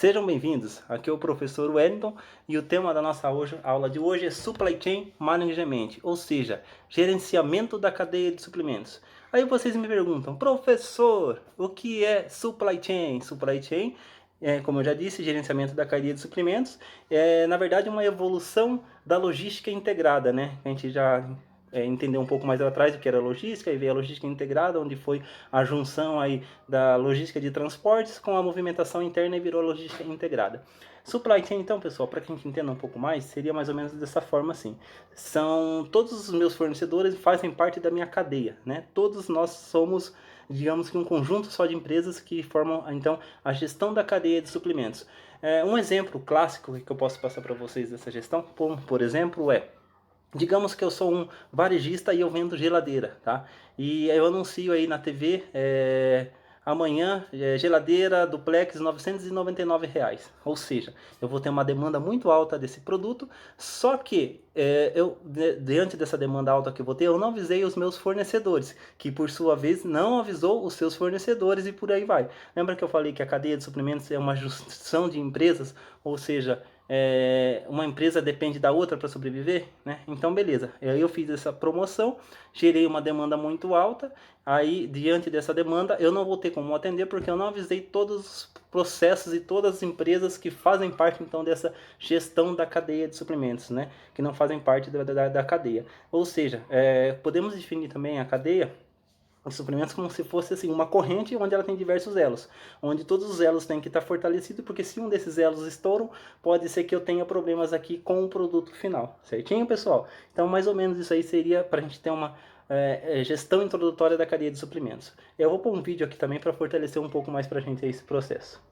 Sejam bem-vindos, aqui é o professor Wellington e o tema da nossa aula de hoje é Supply Chain Management, ou seja, gerenciamento da cadeia de suprimentos. Aí vocês me perguntam, professor, o que é Supply Chain? Supply Chain como eu já disse, gerenciamento da cadeia de suprimentos, é na verdade uma evolução da logística integrada, né? A gente já entender um pouco mais atrás do que era logística e ver a logística integrada, onde foi a junção aí da logística de transportes com a movimentação interna e virou logística integrada. Supply chain, então, pessoal, para que a gente entenda um pouco mais, seria mais ou menos dessa forma assim. São todos os meus fornecedores fazem parte da minha cadeia, né? Todos nós somos, digamos que um conjunto só de empresas que formam, então, a gestão da cadeia de suprimentos. Um exemplo clássico que eu posso passar para vocês dessa gestão, por exemplo, digamos que eu sou um varejista e eu vendo geladeira, tá? E eu anuncio aí na TV, amanhã, geladeira duplex R$ 999. Ou seja, eu vou ter uma demanda muito alta desse produto, só que diante dessa demanda alta que eu vou ter, eu não avisei os meus fornecedores, que por sua vez não avisou os seus fornecedores e por aí vai. Lembra que eu falei que a cadeia de suprimentos é uma junção de empresas, ou seja, uma empresa depende da outra para sobreviver, né? Então beleza, eu fiz essa promoção, gerei uma demanda muito alta, aí diante dessa demanda eu não vou ter como atender porque eu não avisei todos os processos e todas as empresas que fazem parte então dessa gestão da cadeia de suprimentos, né? Que não fazem parte da cadeia. Ou seja, podemos definir também a cadeia os suprimentos como se fosse assim, uma corrente onde ela tem diversos elos, onde todos os elos têm que estar fortalecidos, porque se um desses elos estouram, pode ser que eu tenha problemas aqui com o produto final, certinho, pessoal? Então, mais ou menos isso aí seria para a gente ter uma gestão introdutória da cadeia de suprimentos. Eu vou pôr um vídeo aqui também para fortalecer um pouco mais para a gente esse processo.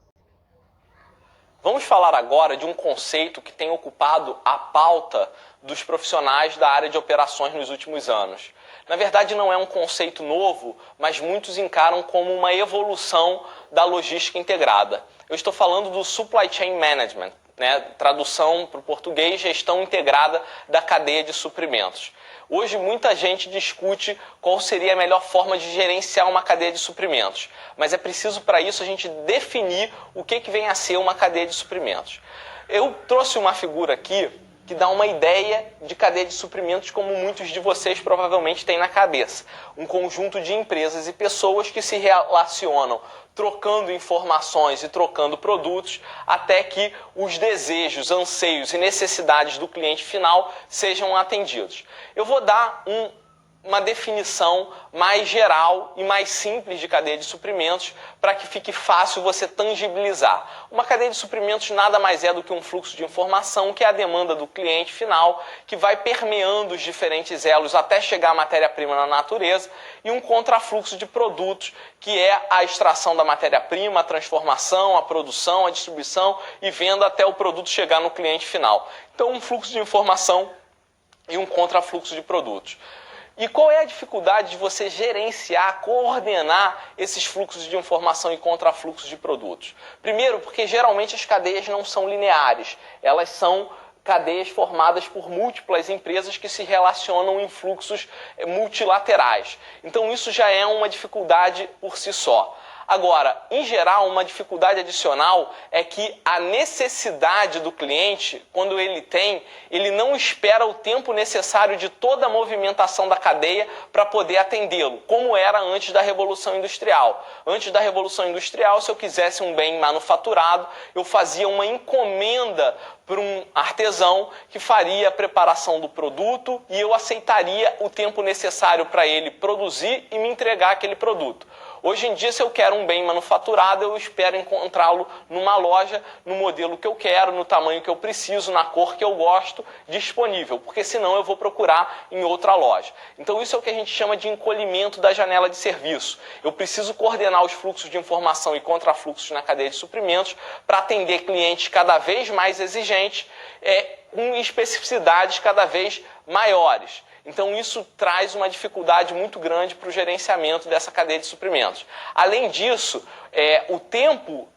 Vamos falar agora de um conceito que tem ocupado a pauta dos profissionais da área de operações nos últimos anos. Na verdade, não é um conceito novo, mas muitos encaram como uma evolução da logística integrada. Eu estou falando do Supply Chain Management, né? Tradução para o português, gestão integrada da cadeia de suprimentos. Hoje muita gente discute qual seria a melhor forma de gerenciar uma cadeia de suprimentos, mas é preciso para isso a gente definir o que vem a ser uma cadeia de suprimentos. Eu trouxe uma figura aqui que dá uma ideia de cadeia de suprimentos como muitos de vocês provavelmente têm na cabeça. Um conjunto de empresas e pessoas que se relacionam trocando informações e trocando produtos até que os desejos, anseios e necessidades do cliente final sejam atendidos. Eu vou dar uma definição mais geral e mais simples de cadeia de suprimentos para que fique fácil você tangibilizar. Uma cadeia de suprimentos nada mais é do que um fluxo de informação que é a demanda do cliente final, que vai permeando os diferentes elos até chegar à matéria-prima na natureza, e um contrafluxo de produtos, que é a extração da matéria-prima, a transformação, a produção, a distribuição e venda até o produto chegar no cliente final. Então, um fluxo de informação e um contrafluxo de produtos. E qual é a dificuldade de você gerenciar, coordenar esses fluxos de informação e contrafluxos de produtos? Primeiro, porque geralmente as cadeias não são lineares, elas são cadeias formadas por múltiplas empresas que se relacionam em fluxos multilaterais. Então isso já é uma dificuldade por si só. Agora, em geral, uma dificuldade adicional é que a necessidade do cliente, quando ele não espera o tempo necessário de toda a movimentação da cadeia para poder atendê-lo, como era antes da Revolução Industrial. Antes da Revolução Industrial, se eu quisesse um bem manufaturado, eu fazia uma encomenda para um artesão que faria a preparação do produto e eu aceitaria o tempo necessário para ele produzir e me entregar aquele produto. Hoje em dia, se eu quero um bem manufaturado, eu espero encontrá-lo numa loja, no modelo que eu quero, no tamanho que eu preciso, na cor que eu gosto, disponível, porque senão eu vou procurar em outra loja. Então isso é o que a gente chama de encolhimento da janela de serviço. Eu preciso coordenar os fluxos de informação e contrafluxos na cadeia de suprimentos para atender clientes cada vez mais exigentes, com especificidades cada vez maiores. Então isso traz uma dificuldade muito grande para o gerenciamento dessa cadeia de suprimentos. Além disso, o tempo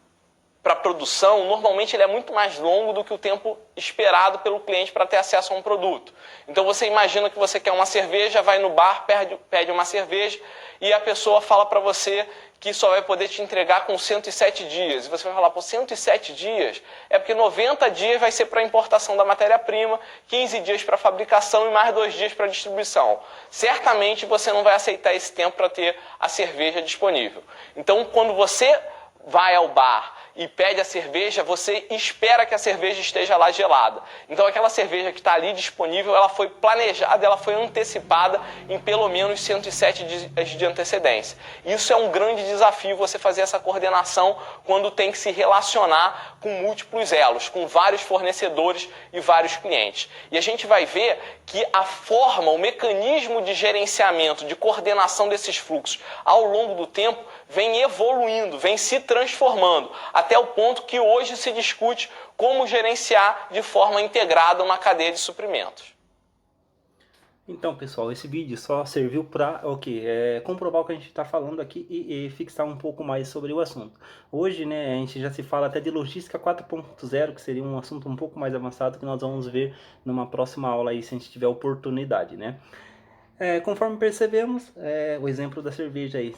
para a produção, normalmente ele é muito mais longo do que o tempo esperado pelo cliente para ter acesso a um produto. Então você imagina que você quer uma cerveja, vai no bar, pede uma cerveja e a pessoa fala para você que só vai poder te entregar com 107 dias. E você vai falar, por 107 dias? É porque 90 dias vai ser para a importação da matéria-prima, 15 dias para a fabricação e mais 2 dias para a distribuição. Certamente você não vai aceitar esse tempo para ter a cerveja disponível. Então, quando você vai ao bar e pede a cerveja, você espera que a cerveja esteja lá gelada. Então aquela cerveja que está ali disponível, ela foi planejada, ela foi antecipada em pelo menos 107 dias de antecedência. Isso é um grande desafio, você fazer essa coordenação quando tem que se relacionar com múltiplos elos, com vários fornecedores e vários clientes. E a gente vai ver que a forma, o mecanismo de gerenciamento, de coordenação desses fluxos ao longo do tempo vem evoluindo, vem se transformando, até o ponto que hoje se discute como gerenciar de forma integrada uma cadeia de suprimentos. Então, pessoal, esse vídeo só serviu para comprovar o que a gente está falando aqui e fixar um pouco mais sobre o assunto. Hoje, né, a gente já se fala até de logística 4.0, que seria um assunto um pouco mais avançado que nós vamos ver numa próxima aula aí, se a gente tiver oportunidade, né? Conforme percebemos, o exemplo da cerveja aí,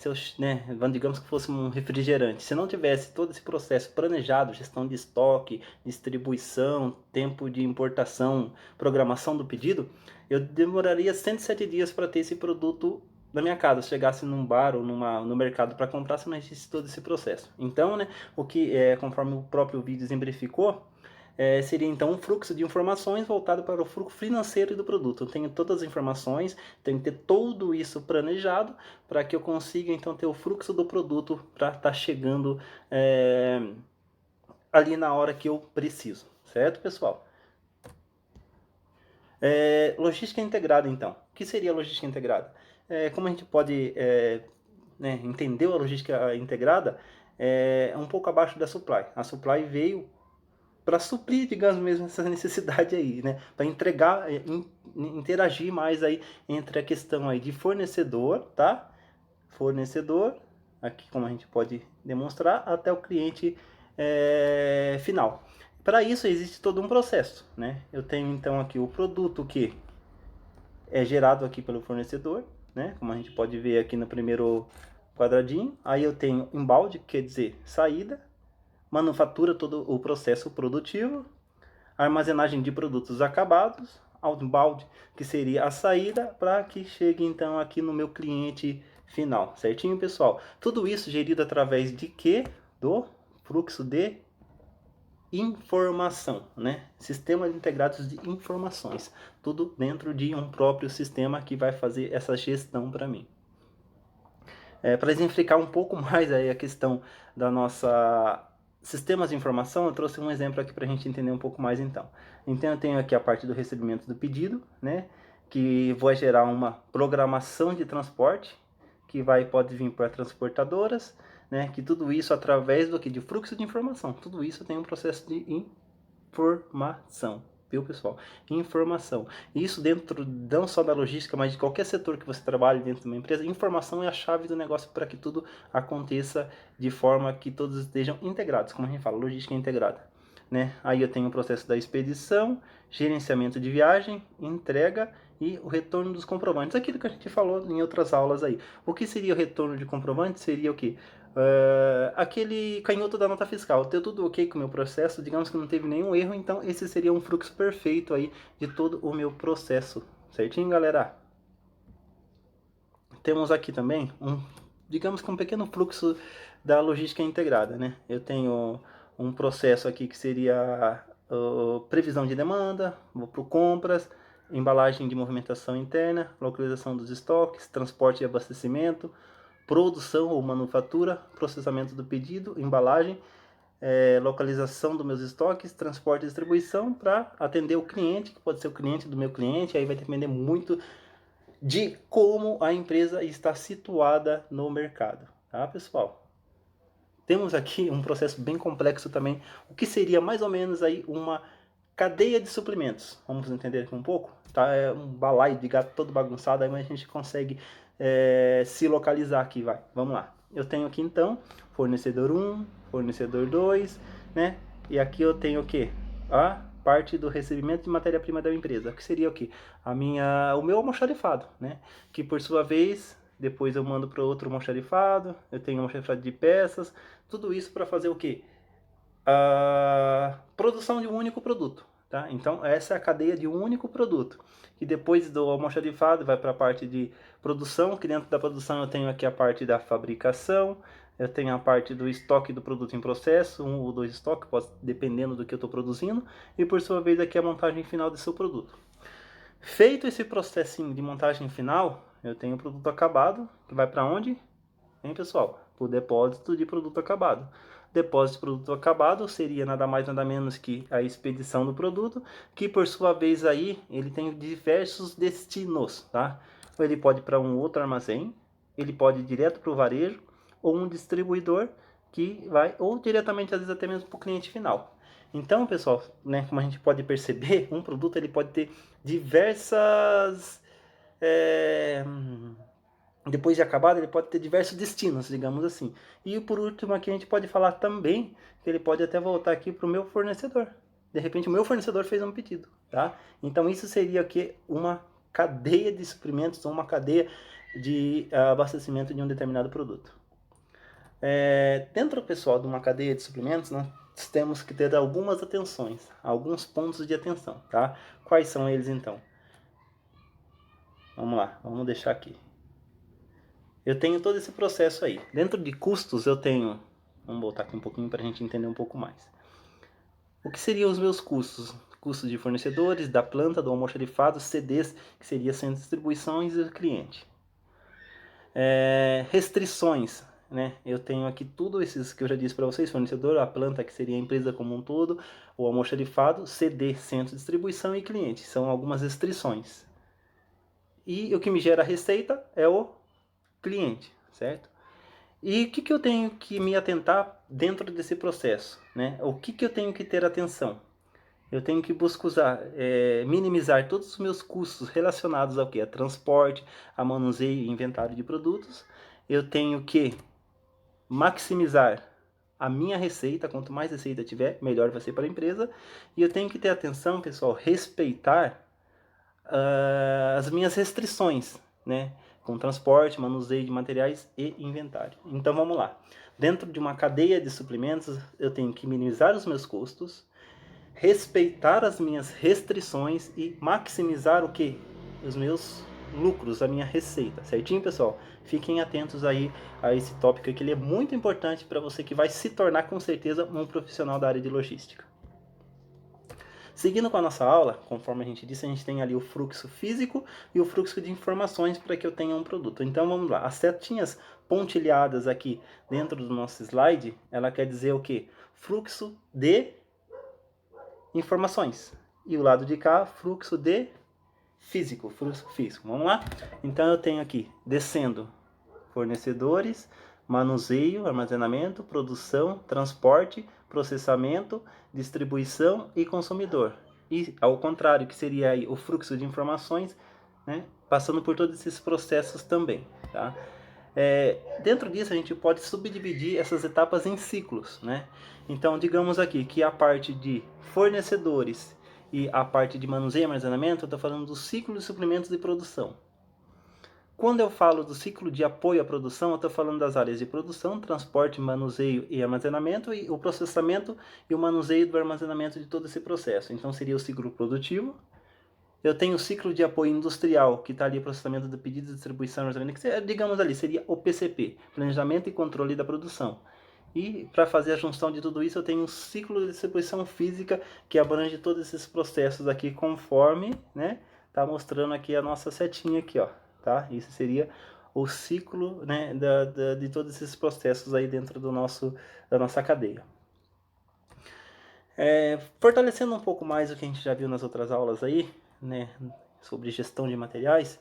digamos que fosse um refrigerante, se não tivesse todo esse processo planejado, gestão de estoque, distribuição, tempo de importação, programação do pedido, eu demoraria 107 dias para ter esse produto na minha casa, se chegasse num bar ou no mercado para comprar, se não existisse todo esse processo. Então, né, conforme o próprio vídeo exemplificou, seria então um fluxo de informações voltado para o fluxo financeiro do produto. Eu tenho todas as informações, tenho que ter tudo isso planejado para que eu consiga então ter o fluxo do produto para estar chegando ali na hora que eu preciso, certo, pessoal? Logística integrada, então. O que seria logística integrada? Como a gente pode entender a logística integrada, é um pouco abaixo da supply. A supply veio para suprir, digamos mesmo, essa necessidade aí, né? Para entregar, interagir mais aí entre a questão aí de fornecedor, tá? Fornecedor, aqui como a gente pode demonstrar, até o cliente final. Para isso existe todo um processo, né? Eu tenho então aqui o produto que é gerado aqui pelo fornecedor, né? Como a gente pode ver aqui no primeiro quadradinho. Aí eu tenho inbound, que quer dizer saída, manufatura, todo o processo produtivo, armazenagem de produtos acabados, outbound, que seria a saída, para que chegue então aqui no meu cliente final, certinho, pessoal? Tudo isso gerido através de quê? Do fluxo de informação, né? Sistemas integrados de informações, tudo dentro de um próprio sistema que vai fazer essa gestão para mim. Para exemplificar um pouco mais aí a questão da nossa sistemas de informação, eu trouxe um exemplo aqui para a gente entender um pouco mais então. Então eu tenho aqui a parte do recebimento do pedido, né? Que vai gerar uma programação de transporte, que pode vir para transportadoras, né? Que tudo isso através do que? De fluxo de informação. Tudo isso tem um processo de informação. Viu, pessoal? Informação. Isso dentro não só da logística, mas de qualquer setor que você trabalhe dentro de uma empresa, informação é a chave do negócio para que tudo aconteça de forma que todos estejam integrados, como a gente fala, logística integrada, né? Aí eu tenho o processo da expedição, gerenciamento de viagem, entrega e o retorno dos comprovantes. Aquilo que a gente falou em outras aulas aí. O que seria o retorno de comprovantes? Seria o que? Aquele canhoto da nota fiscal. Deu tudo ok com o meu processo, digamos que não teve nenhum erro, então esse seria um fluxo perfeito aí de todo o meu processo. Certinho, galera? Temos aqui também digamos que um pequeno fluxo da logística integrada, né? Eu tenho um processo aqui que seria previsão de demanda, vou para compras, embalagem de movimentação interna, localização dos estoques, transporte e abastecimento, produção ou manufatura, processamento do pedido, embalagem, localização dos meus estoques, transporte e distribuição para atender o cliente, que pode ser o cliente do meu cliente, aí vai depender muito de como a empresa está situada no mercado, tá, pessoal? Temos aqui um processo bem complexo também, o que seria mais ou menos aí uma cadeia de suprimentos. Vamos entender aqui um pouco? Tá? É um balaio de gato todo bagunçado, aí a gente consegue se localizar aqui, vai. Vamos lá. Eu tenho aqui então fornecedor 1, fornecedor 2, né? E aqui eu tenho o que? A parte do recebimento de matéria-prima da empresa, que seria o que? O meu almoxarifado, né? Que por sua vez depois eu mando para outro almoxarifado, eu tenho almoxarifado de peças, tudo isso para fazer o quê? A produção de um único produto, tá? Então essa é a cadeia de um único produto, que depois do almoxarifado vai para a parte de produção, que dentro da produção eu tenho aqui a parte da fabricação, eu tenho a parte do estoque do produto em processo, 1 ou 2 estoques, dependendo do que eu estou produzindo, e por sua vez aqui a montagem final do seu produto. Feito esse processinho de montagem final, eu tenho o produto acabado, que vai para onde? Hein, pessoal? Para o depósito de produto acabado. Depósito de produto acabado seria nada mais nada menos que a expedição do produto, que por sua vez aí ele tem diversos destinos, tá? Ele pode ir para um outro armazém, ele pode ir direto para o varejo, ou um distribuidor que vai, ou diretamente às vezes até mesmo para o cliente final. Então, pessoal, né, como a gente pode perceber, um produto ele pode ter diversas... depois de acabado, ele pode ter diversos destinos, digamos assim. E por último aqui a gente pode falar também que ele pode até voltar aqui para o meu fornecedor. De repente o meu fornecedor fez um pedido, tá? Então isso seria aqui uma cadeia de suprimentos, ou uma cadeia de abastecimento de um determinado produto. Dentro, pessoal, de uma cadeia de suprimentos, nós temos que ter algumas atenções, alguns pontos de atenção, tá? Quais são eles então? Vamos lá, vamos deixar aqui. Eu tenho todo esse processo aí. Dentro de custos eu tenho... Vamos voltar aqui um pouquinho para a gente entender um pouco mais. O que seriam os meus custos? Custos de fornecedores, da planta, do almoxarifado, CDs, que seria centro de distribuições e do cliente. Restrições, né? Eu tenho aqui tudo esses que eu já disse para vocês, fornecedor, a planta que seria a empresa como um todo, o almoxarifado, CD, centro de distribuição e cliente. São algumas restrições. E o que me gera receita é o cliente, certo? E o que eu tenho que me atentar dentro desse processo, né? O que eu tenho que ter atenção? Eu tenho que buscar minimizar todos os meus custos relacionados ao que? A transporte, a manuseio e inventário de produtos. Eu tenho que maximizar a minha receita, quanto mais receita tiver, melhor vai ser para a empresa. E eu tenho que ter atenção, pessoal, respeitar as minhas restrições, né? Com transporte, manuseio de materiais e inventário. Então vamos lá. Dentro de uma cadeia de suprimentos, eu tenho que minimizar os meus custos, respeitar as minhas restrições e maximizar o que? Os meus lucros, a minha receita, certinho, pessoal? Fiquem atentos aí a esse tópico que ele é muito importante para você que vai se tornar com certeza um profissional da área de logística. Seguindo com a nossa aula, conforme a gente disse, a gente tem ali o fluxo físico e o fluxo de informações para que eu tenha um produto. Então vamos lá, as setinhas pontilhadas aqui dentro do nosso slide, ela quer dizer o que? Fluxo de informações. E o lado de cá, fluxo de físico, fluxo físico. Vamos lá? Então eu tenho aqui, descendo, fornecedores, manuseio, armazenamento, produção, transporte, processamento, distribuição e consumidor. E ao contrário, que seria aí o fluxo de informações, né, passando por todos esses processos também, tá? Dentro disso a gente pode subdividir essas etapas em ciclos, né? Então digamos aqui que a parte de fornecedores e a parte de manuseio e armazenamento, eu estou falando do ciclo de suprimentos de produção. Quando eu falo do ciclo de apoio à produção, eu estou falando das áreas de produção, transporte, manuseio e armazenamento, e o processamento e o manuseio do armazenamento de todo esse processo. Então seria o ciclo produtivo. Eu tenho o ciclo de apoio industrial, que está ali o processamento do pedido, distribuição e armazenamento, que digamos ali, seria o PCP, Planejamento e Controle da Produção. E para fazer a junção de tudo isso, eu tenho um ciclo de distribuição física, que abrange todos esses processos aqui, conforme, né, tá mostrando aqui a nossa setinha aqui, ó. Tá? Isso seria o ciclo, né, de todos esses processos aí dentro da nossa cadeia. Fortalecendo um pouco mais o que a gente já viu nas outras aulas aí, né, sobre gestão de materiais,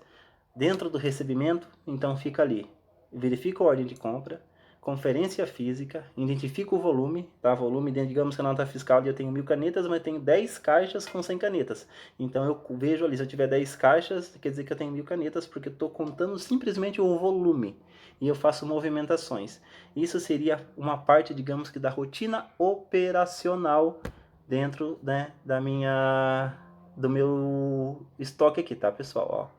dentro do recebimento, então fica ali, verifica a ordem de compra, conferência física, identifica o volume, tá? Volume, digamos que na nota fiscal eu tenho 1000 canetas, mas tenho 10 caixas com 100 canetas. Então eu vejo ali, se eu tiver 10 caixas, quer dizer que eu tenho 1000 canetas, porque eu estou contando simplesmente o volume. E eu faço movimentações. Isso seria uma parte, digamos que da rotina operacional dentro, né, do meu estoque aqui, tá, pessoal?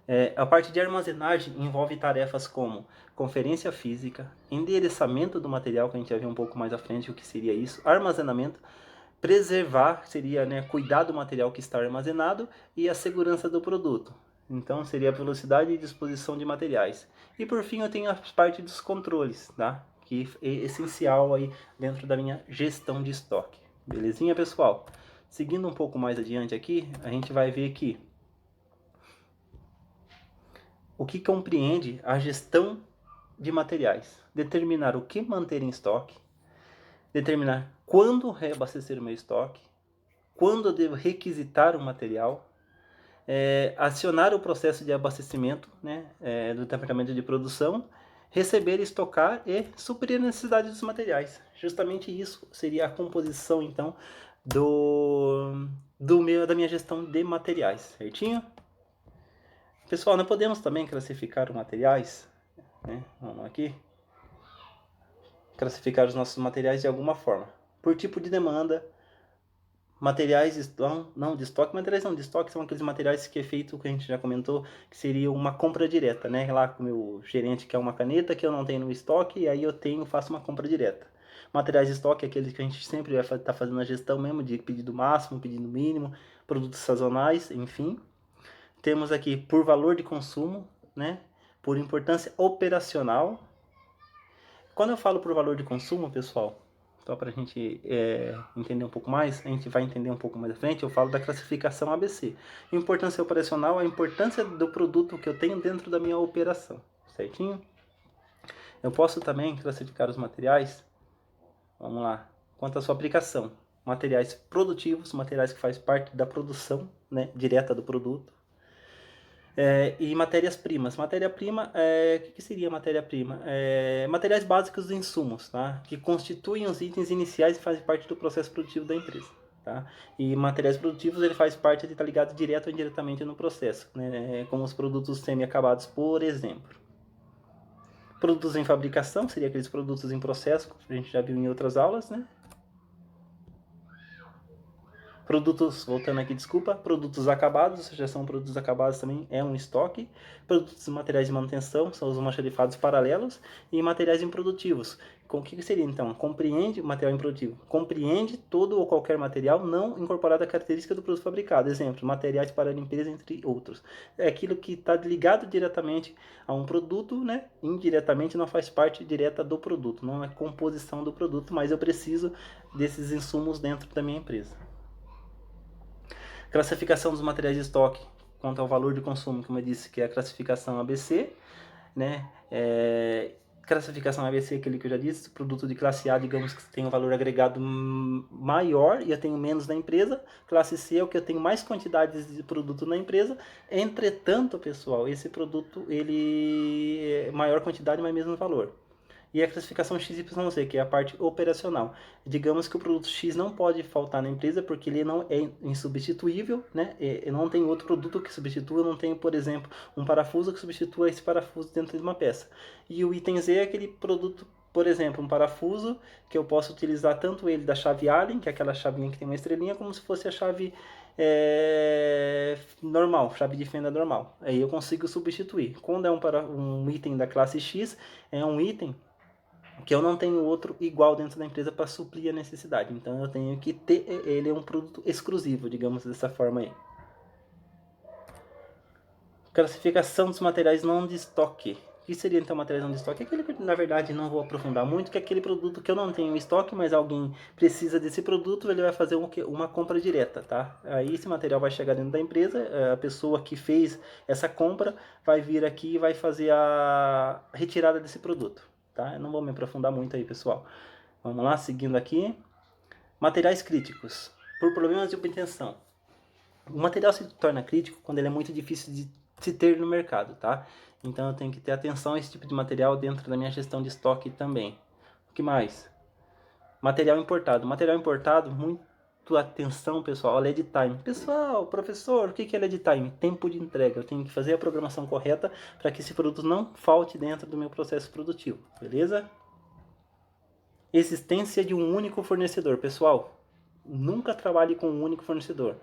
Ó. A parte de armazenagem envolve tarefas como conferência física, endereçamento do material, que a gente vai ver um pouco mais à frente o que seria isso, armazenamento, preservar, seria, né, cuidar do material que está armazenado, e a segurança do produto. Então seria a velocidade e disposição de materiais. E por fim eu tenho a parte dos controles, tá? Que é essencial aí dentro da minha gestão de estoque. Belezinha, pessoal? Seguindo um pouco mais adiante aqui, a gente vai ver que o que compreende a gestão de materiais. Determinar o que manter em estoque, determinar quando reabastecer o meu estoque, quando eu devo requisitar o material, acionar o processo de abastecimento, né, do departamento de produção, receber, estocar e suprir a necessidade dos materiais. Justamente isso seria a composição, então, da minha gestão de materiais, certinho? Pessoal, nós podemos também classificar os materiais, né? Vamos aqui. Classificar os nossos materiais de alguma forma. Por tipo de demanda, materiais de estoque, materiais não de estoque são aqueles materiais que é feito, que a gente já comentou, que seria uma compra direta, né? Lá com o meu gerente quer uma caneta que eu não tenho no estoque, e aí faço uma compra direta. Materiais de estoque é aqueles que a gente sempre vai estar fazendo a gestão mesmo, de pedido máximo, pedido mínimo, produtos sazonais, enfim. Temos aqui por valor de consumo, né? Por importância operacional. Quando eu falo por valor de consumo, pessoal, só para a gente entender um pouco mais, a gente vai entender um pouco mais à frente, eu falo da classificação ABC. Importância operacional, a importância do produto que eu tenho dentro da minha operação, certinho? Eu posso também classificar os materiais, vamos lá, quanto à sua aplicação. Materiais produtivos, materiais que fazem parte da produção, né, direta do produto. E matérias-primas. Matéria-prima, o que seria matéria-prima? Materiais básicos de insumos, tá? Que constituem os itens iniciais e fazem parte do processo produtivo da empresa. Tá? E materiais produtivos, ele faz parte, ele está ligado direto ou indiretamente no processo, né? Como os produtos semi-acabados, por exemplo. Produtos em fabricação, seria aqueles produtos em processo, que a gente já viu em outras aulas, né? Produtos, voltando aqui, desculpa, produtos acabados, já são produtos acabados também, é um estoque. Produtos e materiais de manutenção, são os almoxarifados paralelos. E materiais improdutivos. Com o que seria então? Compreende, material improdutivo, compreende todo ou qualquer material não incorporado à característica do produto fabricado. Exemplo, materiais para limpeza, entre outros. É aquilo que está ligado diretamente a um produto, né? Indiretamente não faz parte direta do produto, não é composição do produto, mas eu preciso desses insumos dentro da minha empresa. Classificação dos materiais de estoque quanto ao valor de consumo, como eu disse, que é a classificação ABC, né? Classificação ABC, aquele que eu já disse, produto de classe A, digamos que tem um valor agregado maior e eu tenho menos na empresa. Classe C é o que eu tenho mais quantidades de produto na empresa. Entretanto, pessoal, esse produto ele é maior quantidade, mas mesmo valor. E a classificação XYZ, que é a parte operacional. Digamos que o produto X não pode faltar na empresa porque ele não é insubstituível, né? Não tem outro produto que substitua, não tem, por exemplo, um parafuso que substitua esse parafuso dentro de uma peça. E o item Z é aquele produto, por exemplo, um parafuso que eu posso utilizar tanto ele da chave Allen, que é aquela chavinha que tem uma estrelinha, como se fosse a chave normal, chave de fenda normal. Aí eu consigo substituir. Quando é um item da classe X, é um item que eu não tenho outro igual dentro da empresa para suprir a necessidade. Então eu tenho que ter, ele é um produto exclusivo, digamos dessa forma aí. Classificação dos materiais não de estoque. O que seria então materiais não de estoque? Aquele que na verdade não vou aprofundar muito, que é aquele produto que eu não tenho em estoque, mas alguém precisa desse produto, ele vai fazer uma compra direta, tá? Aí esse material vai chegar dentro da empresa, a pessoa que fez essa compra vai vir aqui e vai fazer a retirada desse produto. Tá? Eu não vou me aprofundar muito aí, pessoal. Vamos lá, seguindo aqui. Materiais críticos. Por problemas de obtenção. O material se torna crítico quando ele é muito difícil de se ter no mercado, tá? Então eu tenho que ter atenção a esse tipo de material dentro da minha gestão de estoque também. O que mais? Material importado. Material importado, muito atenção, pessoal, ao lead time. Pessoal, professor, o que é lead time? Tempo de entrega. Eu tenho que fazer a programação correta para que esse produto não falte dentro do meu processo produtivo, beleza? Existência de um único fornecedor. Pessoal, nunca trabalhe com um único fornecedor.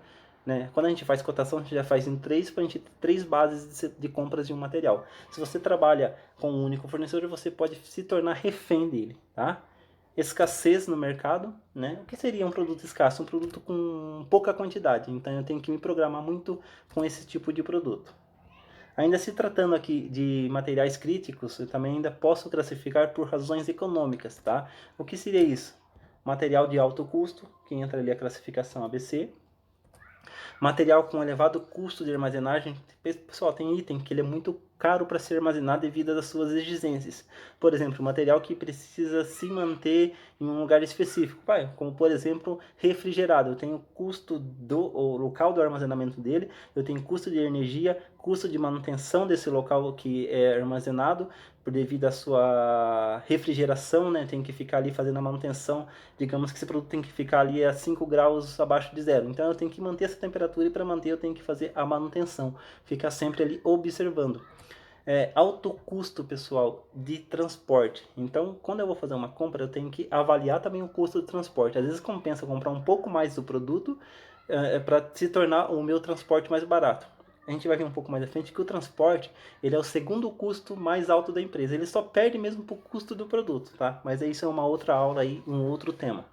né? Quando a gente faz cotação, a gente já faz em 3 para a gente ter 3 bases de compras de um material. Se você trabalha com um único fornecedor, você pode se tornar refém dele, tá? Escassez no mercado, né? O que seria um produto escasso? Um produto com pouca quantidade. Então eu tenho que me programar muito com esse tipo de produto. Ainda se tratando aqui de materiais críticos, eu também ainda posso classificar por razões econômicas, tá? O que seria isso? Material de alto custo, que entra ali a classificação ABC. Material com elevado custo de armazenagem. Pessoal, tem item que ele é muito caro para ser armazenado devido às suas exigências. Por exemplo, material que precisa se manter em um lugar específico, como por exemplo refrigerado. Eu tenho custo do local do armazenamento dele, eu tenho custo de energia, custo de manutenção desse local que é armazenado, por devido à sua refrigeração, né? Tem que ficar ali fazendo a manutenção. Digamos que esse produto tem que ficar ali a 5 graus abaixo de zero. Então eu tenho que manter essa temperatura e para manter eu tenho que fazer a manutenção. Ficar sempre ali observando. Alto custo, pessoal, de transporte. Então, quando eu vou fazer uma compra, eu tenho que avaliar também o custo do transporte. Às vezes compensa comprar um pouco mais do produto para se tornar o meu transporte mais barato. A gente vai ver um pouco mais à frente que o transporte ele é o segundo custo mais alto da empresa. Ele só perde mesmo por custo do produto, tá? Mas isso é uma outra aula aí, um outro tema.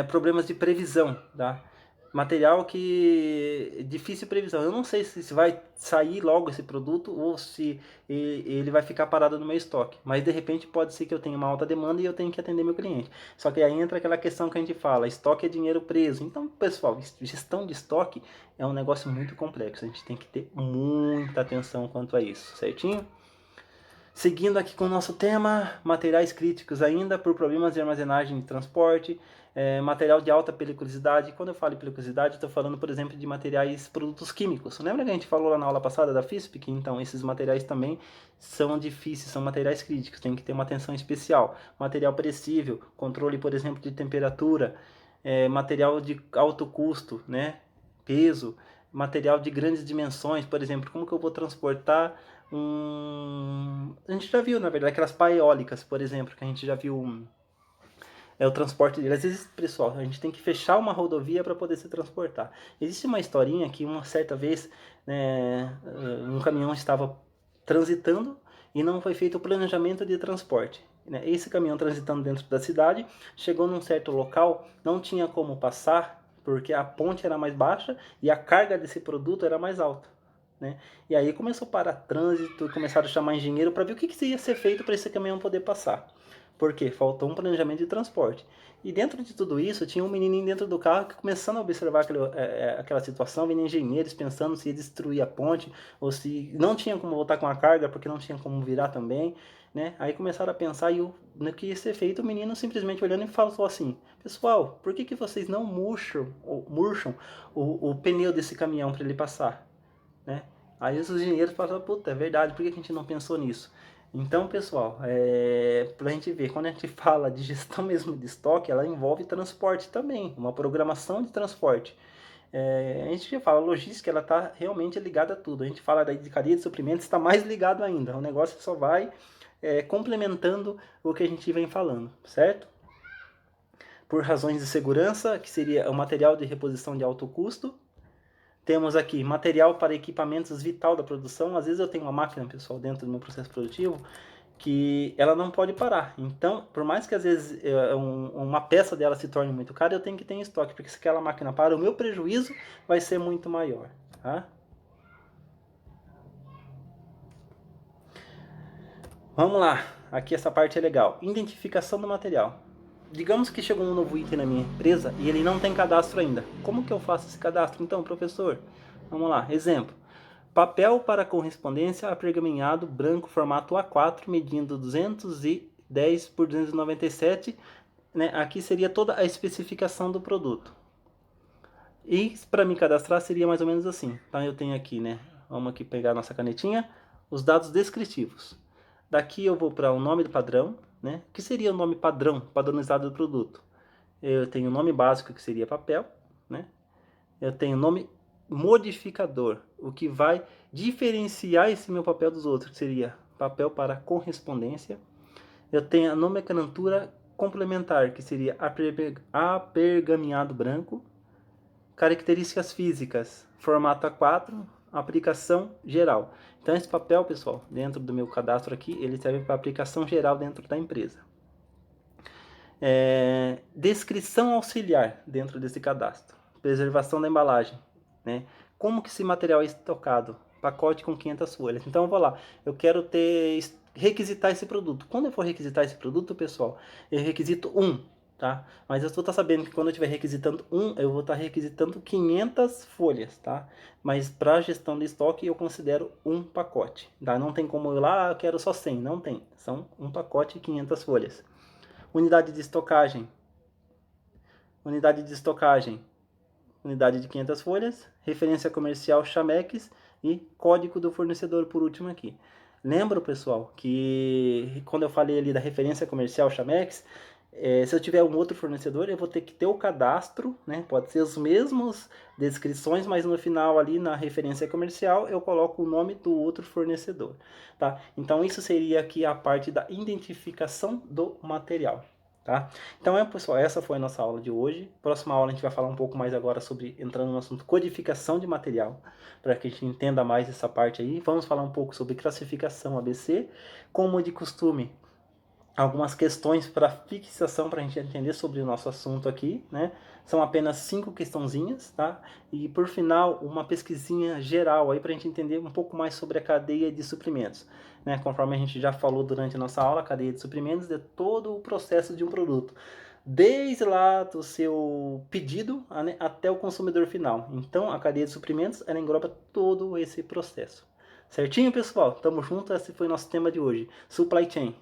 Problemas de previsão, tá? Material que difícil previsão. Eu não sei se vai sair logo esse produto ou se ele vai ficar parado no meu estoque. Mas de repente pode ser que eu tenha uma alta demanda e eu tenho que atender meu cliente. Só que aí entra aquela questão que a gente fala, estoque é dinheiro preso. Então, pessoal, gestão de estoque é um negócio muito complexo. A gente tem que ter muita atenção quanto a isso, certinho? Seguindo aqui com o nosso tema, materiais críticos ainda por problemas de armazenagem e transporte, material de alta periculosidade. Quando eu falo periculosidade, estou falando, por exemplo, de materiais, produtos químicos. Lembra que a gente falou lá na aula passada da FISP? Que então esses materiais também são difíceis, são materiais críticos, tem que ter uma atenção especial. Material perecível, controle, por exemplo, de temperatura, material de alto custo, né? Peso, material de grandes dimensões, por exemplo, como que eu vou transportar a gente já viu, na verdade, aquelas pá eólicas, por exemplo, que a gente já viu o transporte dele. Às vezes, pessoal, a gente tem que fechar uma rodovia para poder se transportar. Existe uma historinha que uma certa vez, né, um caminhão estava transitando e não foi feito o planejamento de transporte. Esse caminhão transitando dentro da cidade, chegou num certo local, não tinha como passar, porque a ponte era mais baixa e a carga desse produto era mais alta. Né? E aí começou a parar trânsito, começaram a chamar engenheiro para ver o que ia ser feito para esse caminhão poder passar. Porque faltou um planejamento de transporte. E dentro de tudo isso, tinha um menininho dentro do carro que começando a observar aquela situação, vindo engenheiros pensando se ia destruir a ponte, ou se não tinha como voltar com a carga, porque não tinha como virar também. Né? Aí começaram a pensar no que ia ser feito, o menino simplesmente olhando e falou assim, pessoal, por que vocês não murcham o pneu desse caminhão para ele passar? Né? Aí os engenheiros falaram, puta, é verdade, por que a gente não pensou nisso? Então, pessoal, pra gente ver, quando a gente fala de gestão mesmo de estoque, ela envolve transporte também, uma programação de transporte. A gente já fala, a logística, ela está realmente ligada a tudo. A gente fala da cadeia de suprimentos, está mais ligado ainda. O negócio só vai complementando o que a gente vem falando, certo? Por razões de segurança, que seria o material de reposição de alto custo. Temos aqui material para equipamentos vital da produção. Às vezes eu tenho uma máquina, pessoal, dentro do meu processo produtivo, que ela não pode parar. Então, por mais que às vezes uma peça dela se torne muito cara, eu tenho que ter em estoque, porque se aquela máquina para, o meu prejuízo vai ser muito maior. Tá? Vamos lá, aqui essa parte é legal. Identificação do material. Digamos que chegou um novo item na minha empresa e ele não tem cadastro ainda. Como que eu faço esse cadastro? Então, professor, vamos lá, exemplo. Papel para correspondência apergaminhado branco formato A4, medindo 210 por 297. Né? Aqui seria toda a especificação do produto. E para me cadastrar seria mais ou menos assim. Então eu tenho aqui, né? Vamos aqui pegar a nossa canetinha, os dados descritivos. Daqui eu vou para o nome do padrão, né? Que seria o nome padrão, padronizado do produto. Eu tenho o nome básico, que seria papel, né? Eu tenho o nome modificador, o que vai diferenciar esse meu papel dos outros, que seria papel para correspondência. Eu tenho a nomenclatura complementar, que seria apergaminhado branco. características físicas, formato A4, aplicação geral. Então esse papel, pessoal, dentro do meu cadastro aqui, ele serve para aplicação geral dentro da empresa. Descrição auxiliar dentro desse cadastro. Preservação da embalagem, né? Como que esse material é estocado? Pacote com 500 folhas. Então eu vou lá, eu quero requisitar esse produto. Quando eu for requisitar esse produto, pessoal, eu requisito tá? Mas eu vou estar sabendo que quando eu estiver requisitando eu vou estar requisitando 500 folhas, tá? Mas para gestão de estoque eu considero um pacote, tá? Não tem como eu ir lá, eu quero só 100, não tem. São um pacote e 500 folhas. Unidade de estocagem. Unidade de estocagem. Unidade de 500 folhas. Referência comercial Chamex e código do fornecedor por último aqui. Lembra, pessoal, que quando eu falei ali da referência comercial Chamex, se eu tiver um outro fornecedor, eu vou ter que ter o cadastro, né? Pode ser as mesmas descrições, mas no final ali na referência comercial eu coloco o nome do outro fornecedor, tá? Então isso seria aqui a parte da identificação do material, tá? Então pessoal, essa foi a nossa aula de hoje. Próxima aula a gente vai falar um pouco mais agora sobre, entrando no assunto codificação de material, para que a gente entenda mais essa parte aí. Vamos falar um pouco sobre classificação ABC, como de costume, algumas questões para fixação para a gente entender sobre o nosso assunto aqui, né? São apenas 5 questãozinhas, tá? E por final, uma pesquisinha geral aí para a gente entender um pouco mais sobre a cadeia de suprimentos, né? Conforme a gente já falou durante a nossa aula, a cadeia de suprimentos é todo o processo de um produto, desde lá do seu pedido até o consumidor final. Então, a cadeia de suprimentos, ela engloba todo esse processo. Certinho, pessoal? Tamo junto, esse foi o nosso tema de hoje, Supply Chain.